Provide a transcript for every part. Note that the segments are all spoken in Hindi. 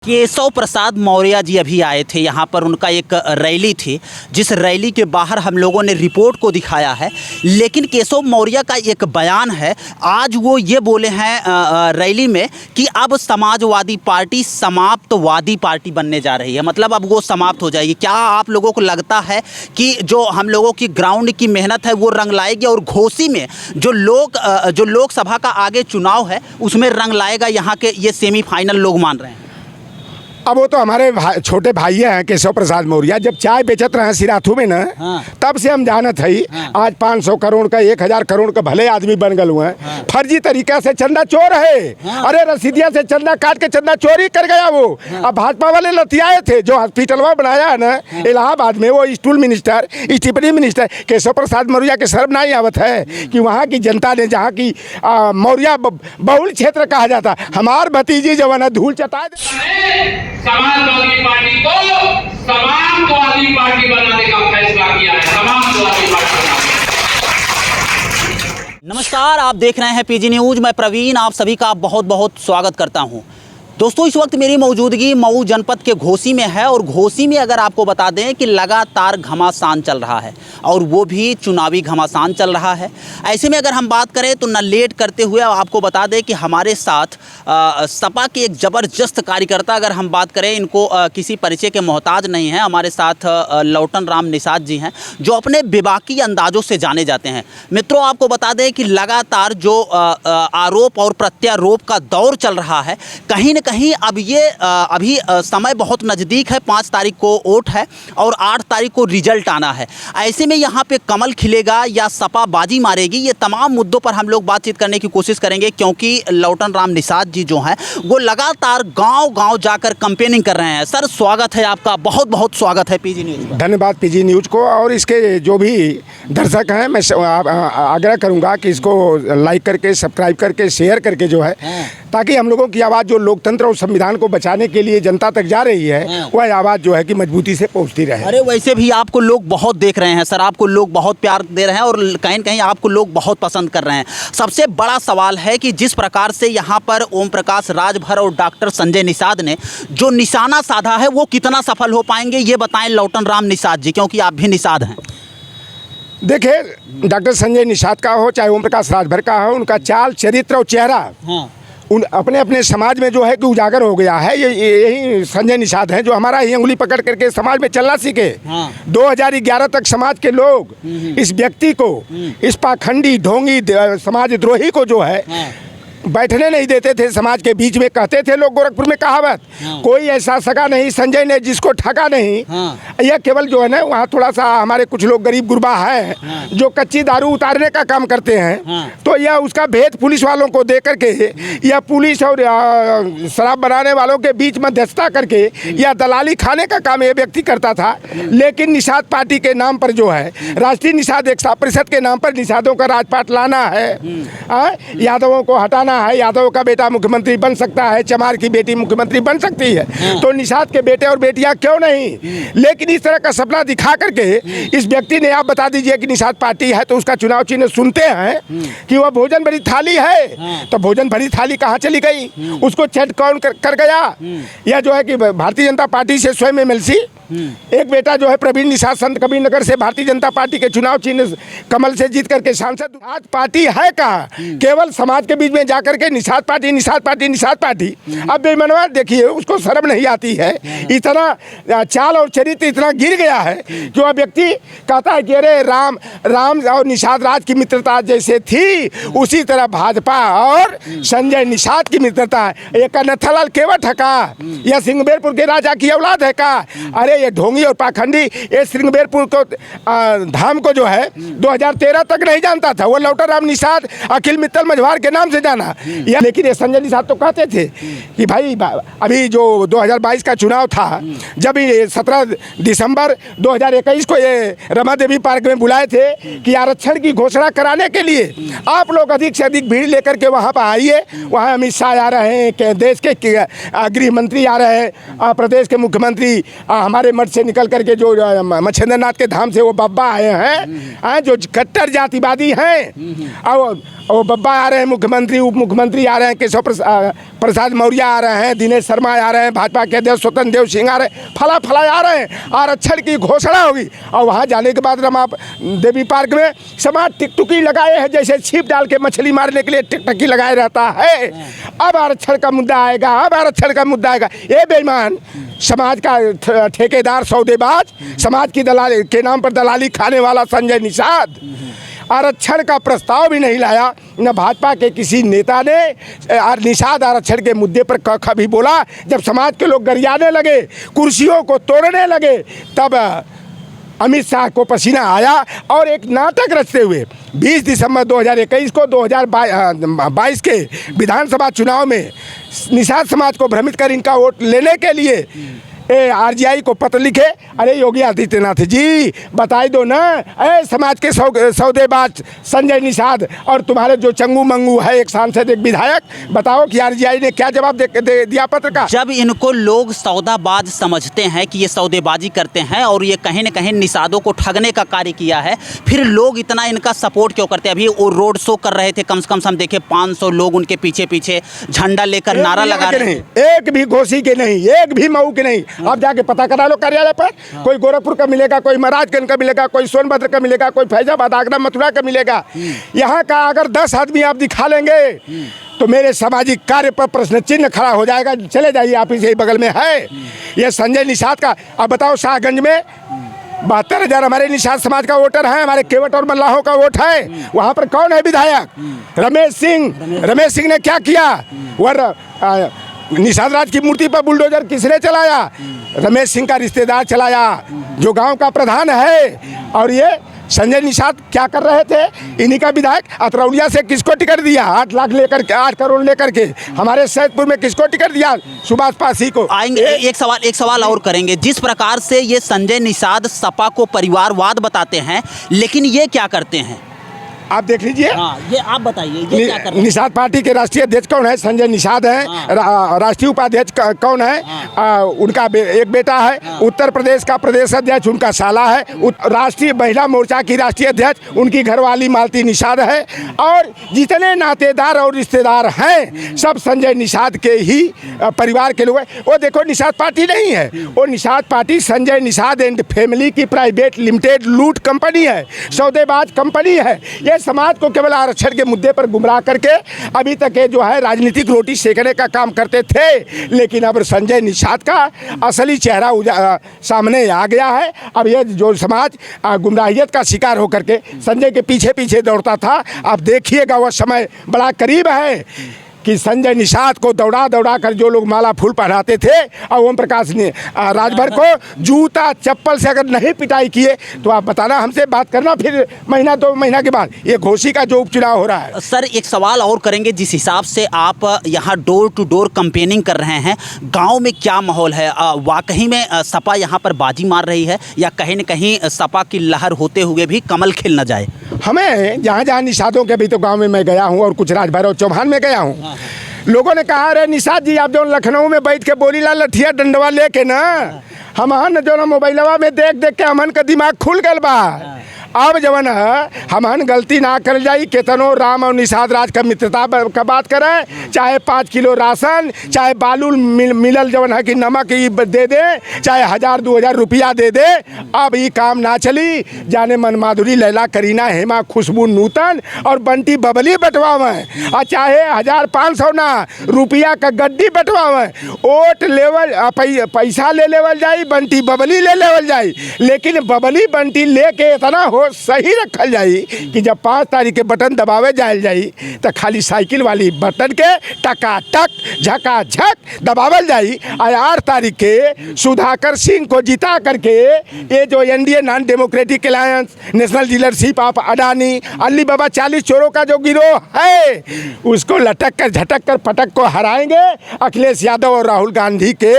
केशव प्रसाद मौर्य जी अभी आए थे यहाँ पर, उनका एक रैली थी जिस रैली के बाहर हम लोगों ने रिपोर्ट को दिखाया है। लेकिन केशव मौर्य का एक बयान है, आज वो ये बोले हैं रैली में कि अब समाजवादी पार्टी समाप्तवादी पार्टी बनने जा रही है, मतलब अब वो समाप्त हो जाएगी। क्या आप लोगों को लगता है कि जो हम लोगों की ग्राउंड की मेहनत है वो रंग लाएगी और घोसी में जो लोकसभा का आगे चुनाव है उसमें रंग लाएगा? यहाँ के ये सेमीफाइनल लोग मान रहे हैं। अब वो तो हमारे छोटे भाई हैं केशव प्रसाद मौर्य, जब चाय बेचत रहे सिराथू में ना, तब से हम जानत है। आज 500 करोड़ का 1000 करोड़ का भले आदमी बन गए हुए हैं। फर्जी तरीका से चंदा चोर है। अरे रसीदिया से चंदा काट के चंदा चोरी कर गया वो। अब भाजपा वाले लतियाए थे, जो हॉस्पिटलवा बनाया है ना इलाहाबाद में, वो stool minister Stepney minister Keshav Prasad Maurya के शर्म नहीं आवत है कि वहाँ की जनता ने, जहाँ की मौर्य बहुल क्षेत्र कहा जाता, हमार भतीजी जवाना धूल चटा दे। समाजवादी पार्टी को समाजवादी पार्टी बनाने का फैसला किया है। समाजवादी पार्टी। नमस्कार, आप देख रहे हैं पीजी न्यूज। मैं प्रवीण आप सभी का बहुत बहुत स्वागत करता हूं। दोस्तों, इस वक्त मेरी मौजूदगी मऊ जनपद के घोसी में है और घोसी में अगर आपको बता दें कि लगातार घमासान चल रहा है और वो भी चुनावी घमासान चल रहा है। ऐसे में अगर हम बात करें तो न लेट करते हुए आपको बता दें कि हमारे साथ सपा के एक ज़बरदस्त कार्यकर्ता, अगर हम बात करें, इनको किसी परिचय के मोहताज नहीं है, हमारे साथ लौटन राम निषाद जी हैं जो अपने बेबाकी अंदाज़ों से जाने जाते हैं। मित्रों, आपको बता दें कि लगातार जो आरोप और प्रत्यारोप का दौर चल रहा है, कहीं न कहीं अब ये अभी समय बहुत नज़दीक है। 5 तारीख को वोट है और 8 तारीख को रिजल्ट आना है। ऐसे में यहाँ पे कमल खिलेगा या सपा बाजी मारेगी, ये तमाम मुद्दों पर हम लोग बातचीत करने की कोशिश करेंगे, क्योंकि लौटन राम निषाद जी जो हैं वो लगातार गांव-गांव जाकर कैंपेनिंग कर रहे हैं। सर, स्वागत है आपका, बहुत बहुत स्वागत है पीजी न्यूज़ पर। धन्यवाद पीजी न्यूज़ को, और इसके जो भी दर्शक हैं मैं आग्रह करूंगा कि इसको लाइक करके, सब्सक्राइब करके, शेयर करके जो है, ताकि हम लोगों की आवाज़ जो लोकतंत्र और संविधान को बचाने के लिए जनता तक जा रही है, वह आवाज़ जो है कि मजबूती से पहुंचती रहे। अरे वैसे भी आपको लोग बहुत देख रहे हैं सर, आपको लोग बहुत प्यार दे रहे हैं और कहीं न कहीं आपको लोग बहुत पसंद कर रहे हैं। सबसे बड़ा सवाल है कि जिस प्रकार से यहाँ पर ओम प्रकाश राजभर और डॉक्टर संजय निषाद ने जो निशाना साधा है वो कितना सफल हो पाएंगे, ये बताएं लौटन राम निषाद जी, क्योंकि आप भी निषाद हैं। देखिए, डॉक्टर संजय निषाद का हो चाहे ओम प्रकाश राजभर का हो, उनका चाल, चरित्र और चेहरा उन अपने अपने समाज में जो है कि उजागर हो गया है। यही संजय निषाद हैं जो हमारा ही अंगुली पकड़ करके समाज में चलना सीखे। 2011 तक समाज के लोग इस व्यक्ति को, इस पाखंडी ढोंगी समाजद्रोही को जो है बैठने नहीं देते थे समाज के बीच में। कहते थे लोग गोरखपुर में कहावत, कोई ऐसा सगा नहीं संजय ने जिसको ठगा नहीं। यह केवल जो है ना, वहाँ थोड़ा सा हमारे कुछ लोग गरीब गुरबा है जो कच्ची दारू उतारने का काम करते हैं, तो यह उसका भेद पुलिस वालों को दे करके, या पुलिस और शराब बनाने वालों के बीच मध्यस्थता करके या दलाली खाने का काम यह व्यक्ति करता था। लेकिन निषाद पार्टी के नाम पर जो है, राष्ट्रीय निषाद एकता परिषद के नाम पर निषादों का राजपाट लाना है, यादवों को हटाना है, यादव का बेटा मुख्यमंत्री बन सकता है, चमार की बेटी मुख्यमंत्री बन सकती है, तो निषाद के बेटे और बेटियां क्यों नहीं। लेकिन इस तरह का सपना दिखा करके इस व्यक्ति ने, आप बता दीजिए कि निषाद पार्टी है तो उसका चुनाव चिन्ह सुनते हैं कि वह भोजन भरी थाली है, तो भोजन भरी थाली कहाँ चली गई, उसको चट कौन कर गया। यह जो है कि भारतीय जनता पार्टी से स्वयं MLC एक बेटा जो है प्रवीण निषाद संत कबीर नगर से भारतीय जनता पार्टी के चुनाव चिन्ह कमल से जीत करके सांसद। आज पार्टी है कहाँ, केवल समाज के बीच में जाकर के Nishad party Nishad party Nishad party. अब बेमनवा देखिए, उसको शर्म नहीं आती है। इतना चाल और चरित्र इतना गिर गया है कि वह व्यक्ति कहता है कि अरे राम और निषाद राज की मित्रता जैसे थी, उसी तरह भाजपा और संजय निषाद की मित्रता है। एक नथलाल केवट है का, यह सिंहबेरपुर के राजा की औलाद है का। अरे ये ढोंगी और पाखंडी ये सिंहबेरपुर को धाम को जो है 2013 तक नहीं जानता था। वो लौटन राम निषाद अखिल मित्तल मझवार के नाम से जाना। लेकिन ये संजय निषाद तो कहते थे कि भाई अभी जो 2022 का चुनाव था, जब 17 दिसंबर 2021 को ये रमा देवी पार्क में बुलाए थे कि आरक्षण की घोषणा कराने के लिए आप लोग अधिक से अधिक भीड़ लेकर के वहाँ पर आइए। वहाँ अमित शाह आ रहे हैं, देश के गृह मंत्री आ रहे हैं, प्रदेश के मुख्यमंत्री हमारे मठ से निकल करके जो मच्छेंद्रनाथ के धाम से वो बाबा आए हैं, जो कट्टर जातिवादी हैं, और बब्बा आ रहे हैं, मुख्यमंत्री उप मुख्यमंत्री आ रहे हैं, केशव प्रसाद मौर्य आ रहे हैं, दिनेश शर्मा आ रहे हैं, भाजपा के अध्यक्ष स्वतंत्र देव सिंह आ रहे हैं, फला आ रहे हैं, आरक्षण की घोषणा होगी। और वहाँ जाने के बाद रमा देवी पार्क में समाज टिकटुकी लगाए हैं, जैसे छिप डाल के मछली मारने के लिए टिकटकी लगाए रहता है। अब आरक्षण का मुद्दा आएगा, अब आरक्षण का मुद्दा आएगा। ये बेईमान समाज का ठेकेदार, सौदेबाज, समाज की दलाली के नाम पर दलाली खाने वाला संजय निषाद आरक्षण का प्रस्ताव भी नहीं लाया। न भाजपा के किसी नेता ने निषाद आरक्षण के मुद्दे पर कभी बोला। जब समाज के लोग गरियाने लगे, कुर्सियों को तोड़ने लगे, तब अमित शाह को पसीना आया और एक नाटक रचते हुए 20 दिसंबर 2021 को 2022 के विधानसभा चुनाव में निषाद समाज को भ्रमित कर इनका वोट लेने के लिए आरजीआई को पत्र लिखे। अरे योगी आदित्यनाथ जी, बताई दो ना, अरे समाज के सौदेबाज संजय निषाद और तुम्हारे जो चंगू मंगू है, एक सांसद एक विधायक, बताओ कि आरजीआई ने क्या जवाब दे दिया पत्र का। जब इनको लोग सौदाबाज समझते हैं कि ये सौदेबाजी करते हैं और ये कहीं न कहीं निषादों को ठगने का कार्य किया है, फिर लोग इतना इनका सपोर्ट क्यों करते हैं? अभी वो रोड शो कर रहे थे, कम से कम हम देखे 500 लोग उनके पीछे पीछे झंडा लेकर नारा लगा रहे हैं। एक भी घोसी के नहीं, एक भी मऊ के नहीं। आप जाके पता करा लो कार्यालय पर। कोई गोरखपुर का मिलेगा, कोई महाराजगंज का मिलेगा, कोई सोनभद्र का मिलेगा, कोई फैजाबाद, आगरा, मथुरा का मिलेगा। यहाँ का अगर 10 आदमी आप दिखा लेंगे तो मेरे सामाजिक कार्य पर प्रश्न चिन्ह खड़ा हो जाएगा। चले जाइए, आप इसे बगल में है ये संजय निषाद का। अब बताओ, शाहगंज में 72,000 हमारे निषाद समाज का वोटर है, हमारे केवट और मल्लाहों का वोट है। वहाँ पर कौन है विधायक? रमेश सिंह ने क्या किया? वह निषाद राज की मूर्ति पर बुलडोजर किसने चलाया? रमेश सिंह का रिश्तेदार चलाया, जो गांव का प्रधान है। और ये संजय निषाद क्या कर रहे थे? इन्हीं का विधायक अतरौलिया से किसको टिकट दिया? 8 लाख लेकर के, 8 करोड़ लेकर के। हमारे सैदपुर में किसको टिकट दिया? सुभाष पासी को। आएंगे, एक सवाल और करेंगे। जिस प्रकार से ये संजय निषाद सपा को परिवारवाद बताते हैं, लेकिन ये क्या करते हैं? आप देख लीजिए। ये आप बताइए, ये क्या कर रहे हैं? निषाद पार्टी के राष्ट्रीय अध्यक्ष कौन है? संजय निषाद है। राष्ट्रीय उपाध्यक्ष कौन है? उनका एक बेटा है। उत्तर प्रदेश का प्रदेश अध्यक्ष उनका साला है। राष्ट्रीय महिला मोर्चा की राष्ट्रीय अध्यक्ष उनकी घरवाली मालती निषाद है। और जितने नातेदार और रिश्तेदार हैं, सब संजय निषाद के ही परिवार के लोग हैं। वो देखो, निषाद पार्टी नहीं है, वो Nishad party Sanjay Nishad and family की प्राइवेट लिमिटेड लूट कंपनी है, सौदेबाज कंपनी है। ये समाज को केवल आरक्षण के मुद्दे पर गुमराह करके अभी तक ये जो है राजनीतिक रोटी सेकने का काम करते थे। लेकिन अब संजय निषाद का असली चेहरा सामने आ गया है। अब ये जो समाज गुमराहियत का शिकार होकर के संजय के पीछे पीछे दौड़ता था, अब देखिएगा वह समय बड़ा करीब है कि संजय निषाद को दौड़ा दौड़ा कर जो लोग माला फूल पहनाते थे, और ओम प्रकाश ने राजभर को जूता चप्पल से अगर नहीं पिटाई किए तो आप बताना, हमसे बात करना फिर महीना 2 महीना के बाद। ये घोसी का जो उपचुनाव हो रहा है। सर, एक सवाल और करेंगे। जिस हिसाब से आप यहाँ डोर टू डोर कैंपेनिंग कर रहे हैं, गाँव में क्या माहौल है? वाकई में सपा यहाँ पर बाजी मार रही है, या कहीं न कहीं सपा की लहर होते हुए भी कमल खिल न जाए? हमें जहाँ जहाँ निषादों के, अभी तो गांव में मैं गया हूँ और कुछ राजभर और चौहान में गया हूँ, लोगों ने कहा, अरे निषाद जी, आप जो लखनऊ में बैठ के बोली ला लठिया डंडवा लेके ना, हमहन जो ना मोबाइलवा में देख देख के हमन का दिमाग खुल गल बा। अब जवन है हमन गलती ना कर जाई, केतनो राम और निषाद राज का मित्रता का बात करें, चाहे 5 किलो राशन, चाहे बालू मिलल जवन है कि नमक ही दे दे, चाहे 1000-2000 रुपया दे दे, अब ये काम ना चली। जाने मन माधुरी, लैला, करीना, हेमा, खुशबू, नूतन और बंटी बबली बंटवावें, और चाहे 1500 ना रुपया का गड्डी बंटवावें। वोट लेवल पैसा ले लेवल जाई, बंटी बबली ले लेवल जाई, लेकिन बबली बंटी लेके इतना सही रखल जाई कि जब 5 तारीख के बटन दबावे जायल जाई तो खाली साइकिल वाली बटन के टकाटक झकाझक दबावल जाई। 8 तारीख के सुधाकर सिंह को जिता करके ये जो NDA non democratic alliance national dealership of Adani, Ali Baba 40 चोरों का जो गिरोह है, उसको लटक कर झटक कर पटक को हराएंगे। अखिलेश यादव और राहुल गांधी के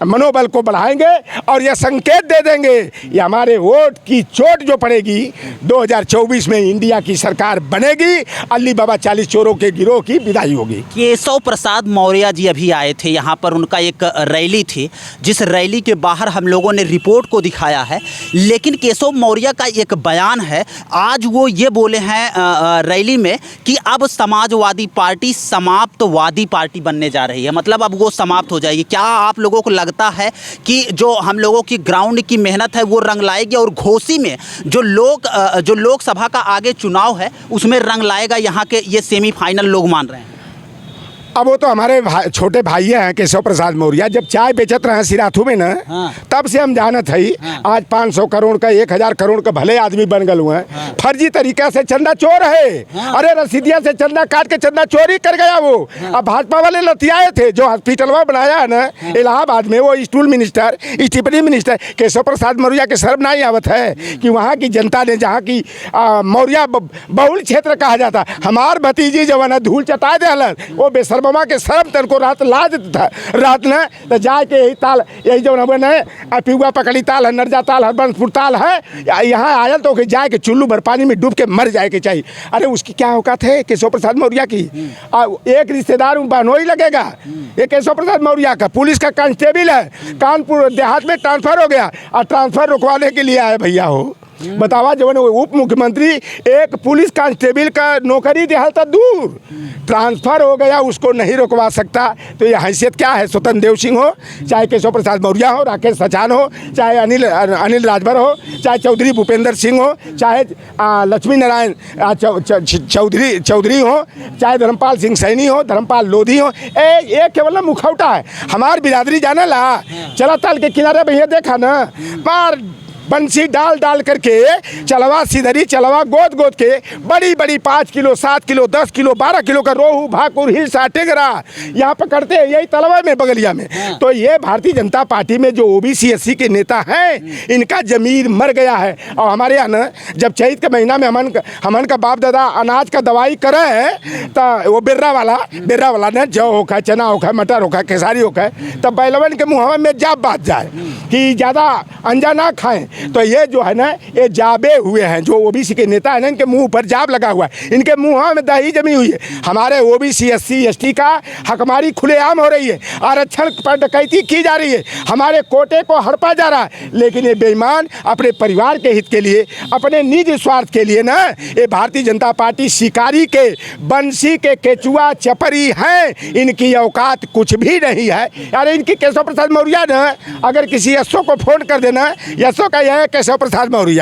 मनोबल को बढ़ाएंगे और यह संकेत दे देंगे ये हमारे वोट की चोट जो पड़ेगी 2024 में इंडिया की सरकार बनेगी, अली बाबा 40 चोरों के गिरोह की विदाई होगी। केशव प्रसाद मौर्य जी अभी आए थे यहाँ पर, उनका एक रैली थी जिस रैली के बाहर हम लोगों ने रिपोर्ट को दिखाया है, लेकिन केशव मौर्य का एक बयान है, आज वो ये बोले हैं रैली में कि अब समाजवादी पार्टी समाप्तवादी पार्टी बनने जा रही है, मतलब अब वो समाप्त हो जाएगी। क्या आप लोगों को लगता है कि जो हम लोगों की ग्राउंड की मेहनत है वो रंग लाएगी और घोसी में जो लोकसभा का आगे चुनाव है उसमें रंग लाएगा, यहाँ के ये सेमीफाइनल लोग मान रहे हैं? अब वो तो हमारे छोटे भाई हैं केशव प्रसाद मौर्य, जब चाय बेचत रहे सिराथू में ना, हाँ। तब से हम जानत है। हाँ। आज 500 करोड़ का 1000 करोड़ का भले आदमी बन गए हुए हैं। हाँ। फर्जी तरीका से चंदा चोर है। हाँ। अरे रसीदिया से चंदा काट के चंदा चोरी कर गया वो। हाँ। अब भाजपा वाले लतियाए थे जो हॉस्पिटल बनाया है ना। हाँ। इलाहाबाद में वो stool minister Stepney minister Keshav Prasad Maurya के शर्म नहीं आवत है कि वहाँ की जनता ने, जहाँ की मौर्य बहुल क्षेत्र कहा जाता, हमार भतीजी जवान धूल चटा दे वो बेसर्मा के शर्म तन को रात लाज था। रात न तो जाके यही ताल, यही जो न पिहुआ पकड़ी ताल है, नरजा ताल है, बंसपुर ताल है, यहाँ आयल तो जाके चुल्लू भर पानी में डूब के मर जाए के चाहिए। अरे उसकी क्या औकात है केशव प्रसाद मौर्य की? एक रिश्तेदार बहनोई लगेगा। ये केशव प्रसाद मौर्य का पुलिस का कांस्टेबल है, कानपुर देहात में ट्रांसफर हो गया और ट्रांसफर रुकवाने के लिए आए भैया हो। बतावा जब उप मुख्यमंत्री एक पुलिस कांस्टेबल का नौकरी दिया था, दूर ट्रांसफर हो गया, उसको नहीं रोकवा सकता। तो ये हैसियत क्या है? स्वतंत्र देव सिंह हो, चाहे केशव प्रसाद मौर्य हो, राकेश सचान हो, चाहे अनिल राजभर हो, चाहे चौधरी भूपेंद्र सिंह हो, चाहे लक्ष्मी नारायण चौधरी हो, चाहे धर्मपाल सिंह सैनी हो, धर्मपाल लोधी हो, एक केवल मुखौटा है। हमार बिरादरी जाने ला चला ताल के किनारे भैया देखा ना, मार बंसी डाल डाल करके चलवा सिधरी चलवा गोद गोद के बड़ी बड़ी 5 किलो 7 किलो 10 किलो 12 किलो का रोहू भाकुर हिलसा टेगरा यहाँ पकड़ते हैं, यही तलवा में बगलिया में। तो ये भारतीय जनता पार्टी में जो ओबीसी एससी के नेता हैं, इनका जमीर मर गया है। और हमारे यहाँ न जब चैत के महीना में हमन का बाप दादा अनाज का दवाई करे तो वो बिर्रा वाला ने जौ होखा, चना होखा, मटर होखा, खेसारी होखा, तब बैलवन के मुँह में जाप बात जाए कि ज़्यादा अंजा ना खाएं। तो ये जो है ना, ये जाबे हुए हैं जो ओबीसी के नेता हैं ना, इनके मुंह पर जाब लगा हुआ है, इनके मुंह में दही जमी हुई है। हमारे ओबीसी एससी एसटी का हकमारी खुलेआम हो रही है, आरक्षण पर डकैती की जा रही है, हमारे कोटे को हड़पा जा रहा है। लेकिन ये बेईमान अपने परिवार के हित के लिए, अपने निजी स्वार्थ के लिए ना, ये भारतीय जनता पार्टी शिकारी के, बंसी के केचुआ चपरी हैं, इनकी औकात कुछ भी नहीं है। अरे इनकी केशव प्रसाद मौर्य ना, अगर किसी एसओ को फोन कर देना, एसओ का यह केशव प्रसाद मौर्य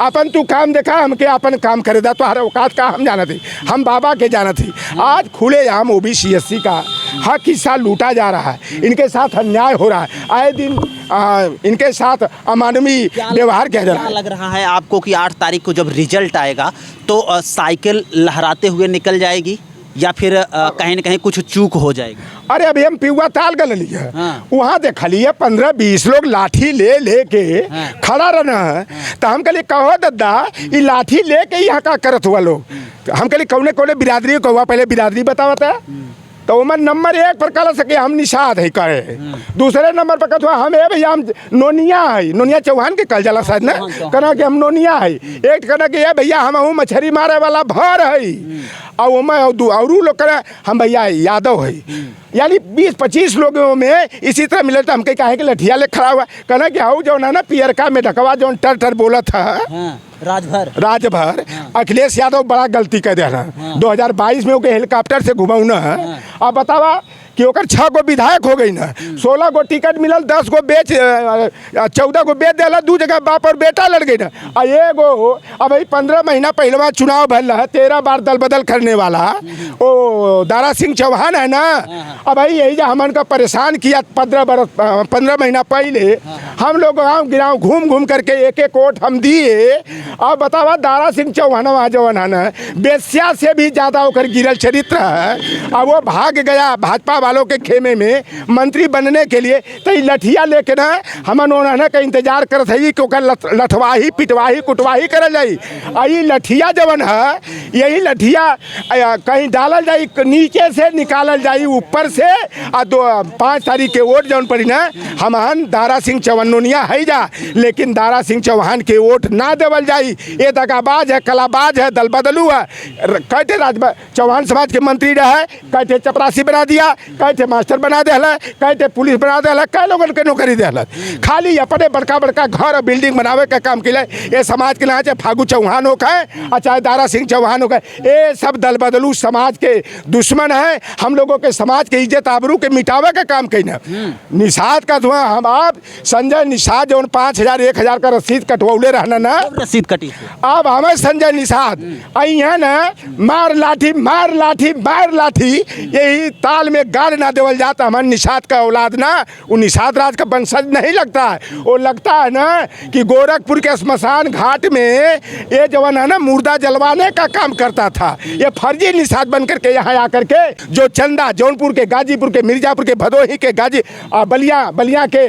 अपन तू काम देखा, हमके अपन काम करे दा, तो हर औकात का हम जाना थी, हम बाबा के जाना थी। आज खुलेआम ओबीसी एससी का हक हिस्सा लूटा जा रहा है, इनके साथ अन्याय हो रहा है, आए दिन इनके साथ अमानवीय व्यवहार किया जा रहा है। लग रहा है आपको कि 8 तारीख को जब रिजल्ट आएगा तो साइकिल लहराते हुए निकल जाएगी या फिर कहीं न कहीं कुछ चूक हो जाएगी? अरे अभी हम पिहुआ ताल गल लिए, वहाँ देखा लिए 15-20 लोग लाठी ले के खड़ा रहना है। तो हम कहलिए कहो दद्दा ये लाठी ले के यहाँ का करत हुआ लोग। हम कहलिए कौने कौने बिरादरी को हुआ, पहले बिरादरी बतावता है। तो उमर नंबर 1 पर कह सके हम निषाद है करे, दूसरे नंबर पर कहते हम भैया हम नोनिया है, नोनिया चौहान के कल जाला शायद ना, कहना कि हम नोनिया है। एक कहना कि ये भैया हम मछली मारे वाला भर है, और मैं और लोग कहना हम भैया यादव है। यानी 20-25 लोगों में इसी तरह मिले। तो हमके कहे कि लठिया ले खड़ा हुआ, कहना कि हाउ जो ना पियरका में ढकवा जो टर बोला था राजभर अखिलेश यादव बड़ा गलती कर देना। 2022 में ओके हेलीकॉप्टर से घुमाऊ ना। अब बतावा कि ओकर 6 गो विधायक हो गई ना, 16 गो टिकट मिलल, 10 गो बेच 14 गो बेच दिला, 2 जगह बाप और बेटा लड़ गई ना। आ एगो अब 15 महीना पहले चुनाव भल रहा, 13 बार दल बदल करने वाला ओ दारा सिंह चौहान है ना। अब यही जो हमन का परेशान किया 15 महीना पहले, हम लोग गाँव गिराव घूम करके एक वोट हम दिए। अब बतावा दारा सिंह चौहान जवान है ना, बेस्या से भी ज़्यादा होकर गिरल चरित्र है। अब वो भाग गया भाजपा वालों के खेमे में मंत्री बनने के लिए तो ये लठिया लेके ना हम उन्होंने का इंतजार करत है क्योंकि लठवाही पिटवाही कुटवाही करल जाई। आई लठिया जवन है यही लठिया कहीं डालल जाई, नीचे से निकालल जाई, ऊपर से 5 तारीख के वोट जौन पड़ी ना हमहन दारा सिंह चौहानोनिया है जा, लेकिन दारा सिंह चौहान के वोट ना देवल जाई। ये दगाबाज है, कलाबाज है, दल बदलू है। कहते चौहान समाज के मंत्री रहे, कहते चपरासी बना दिया, कहते मास्टर बना दे, कहते पुलिस बना दे, कई लोगन के नौकरी दे, खाली अपने बड़का बड़का घर और बिल्डिंग बनावे का काम के लिए ये समाज के लिए चाहे फागू चौहान हो गए और चाहे दारा सिंह चौहान हो गए, ये सब दल बदलू समाज के दुश्मन है। हम लोगों के समाज के इज्जत आबरू के मिटावे का काम कहीं निषाद का धुआं हम आप संजय निषाद जो 5,000 1,000 का रसीद कटवौले रहना ना, रसीद कटी अब हमें संजय निषाद आई है ना मार लाठी मार लाठी मार लाठी यही ताल में गाड़ ना देवल जाता। हमारे निषाद का औलाद ना वो निषाद राज का वंशज नहीं लगता है, वो लगता है ना कि गोरखपुर के स्मशान घाट में ये जवान है ना मुर्दा जलवाने का काम करता था। ये फर्जी निषाद बन करके यहाँ आकर के जो चंदा जौनपुर के, गाजीपुर के, मिर्जापुर के, भदोही के, बलिया के,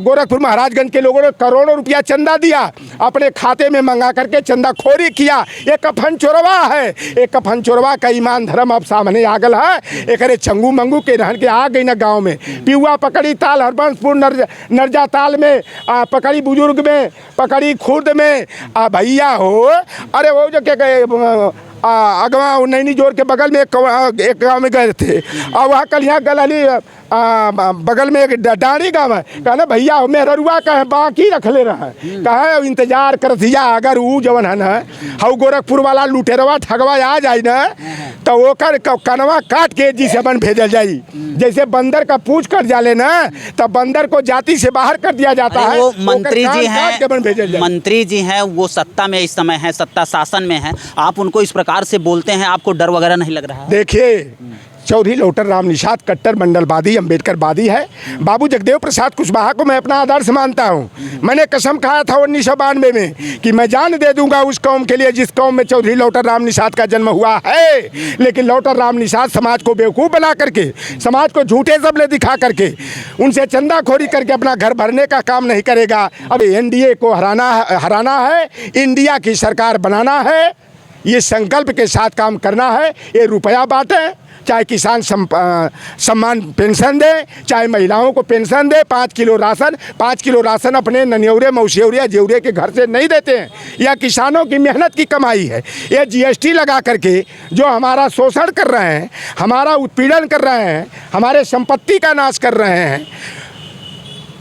गोरखपुर महाराजगंज के लोगों ने करोड़ों रुपया चंदा दिया, अपने खाते में मंगा करके चंदा खोरी किया। ये कफन चोरवा है, ये कफन चोरवा का ईमान धर्म अब सामने आ गल है। एक चंगू मंगू के रहन के आ गई ना गाँव में, पिहुआ पकड़ी ताल हरबंसपुर नरजा ताल में, पकड़ी बुजुर्ग में, पकड़ी खुर्द में, भैया हो अरे वो जो क्या कहे अगवा नैनी जोर के बगल में एक गांव में गए थे और वहाँ कल यहाँ गलहली बगल में एक डाड़ी गाँव है, कहना भैया मेहरुआ कहे बाकी रख ले रहा है, कहे इंतजार कर दिया अगर वो जवन है ना हऊ गोरखपुर वाला लुटेरवा ठगवा आ जाए ना तो वो कर कनवा काट के जी से बन भेजल जाई। जैसे बंदर का पूछ कर जाले ना तब बंदर को जाति से बाहर कर दिया जाता है। वो मंत्री जी हैं, मंत्री जी हैं, वो सत्ता में इस समय है, सत्ता शासन में है, आप उनको इस प्रकार से बोलते हैं, आपको डर वगैरह नहीं लग रहा है? देखिए चौधरी लौटर राम निषाद कट्टर मंडलवादी अम्बेडकरवादी है। बाबू जगदेव प्रसाद कुशवाहा को मैं अपना आदर्श मानता हूँ। मैंने कसम खाया था 1992 में कि मैं जान दे दूंगा उस कौम के लिए जिस कौम में चौधरी लौटर राम निषाद का जन्म हुआ है, लेकिन लौटर राम निषाद समाज को बेवकूफ़ बना करके, समाज को झूठे सबले दिखा करके, उनसे चंदाखोरी करके अपना घर भरने का काम नहीं करेगा। अब एनडीए को हराना है, इंडिया की सरकार बनाना है, ये संकल्प के साथ काम करना है। ये रुपया बांटे, चाहे किसान सम्मान पेंशन दे, चाहे महिलाओं को पेंशन दे, 5 किलो राशन अपने ननियौरे मौसियौरे जेवरे के घर से नहीं देते हैं। यह किसानों की मेहनत की कमाई है। ये जीएसटी लगा करके जो हमारा शोषण कर रहे हैं, हमारा उत्पीड़न कर रहे हैं, हमारे संपत्ति का नाश कर रहे हैं,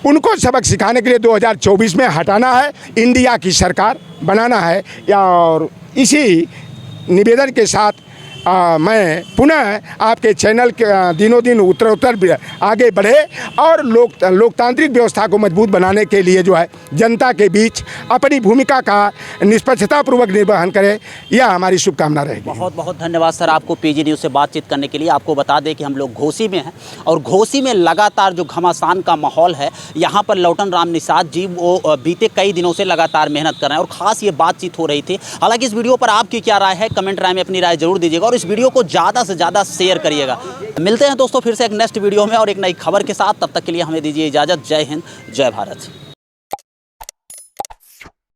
उनको सबक सिखाने के लिए 2024 में हटाना है, इंडिया की सरकार बनाना है। और इसी निवेदन के साथ मैं पुनः आपके चैनल के दिनों दिन उत्तर आगे बढ़े और लोकतांत्रिक व्यवस्था को मजबूत बनाने के लिए जो है जनता के बीच अपनी भूमिका का निष्पक्षतापूर्वक निर्वहन करे, यह हमारी शुभकामना रहेगी। बहुत बहुत धन्यवाद सर आपको पीजी न्यूज़ से बातचीत करने के लिए। आपको बता दें कि हम लोग घोसी में हैं और घोसी में लगातार जो घमासान का माहौल है, यहाँ पर लौटन राम निषाद जी वो बीते कई दिनों से लगातार मेहनत कर रहे हैं और ख़ास ये बातचीत हो रही थी। हालांकि इस वीडियो पर आपकी क्या राय है, कमेंट राय में अपनी राय जरूर दीजिएगा और इस वीडियो को ज़्यादा से ज़्यादा शेयर करिएगा। मिलते हैं दोस्तों फिर से एक नेक्स्ट वीडियो में और एक नई खबर के साथ, तब तक के लिए हमें दीजिए इजाज़त। जय हिंद, जय भारत।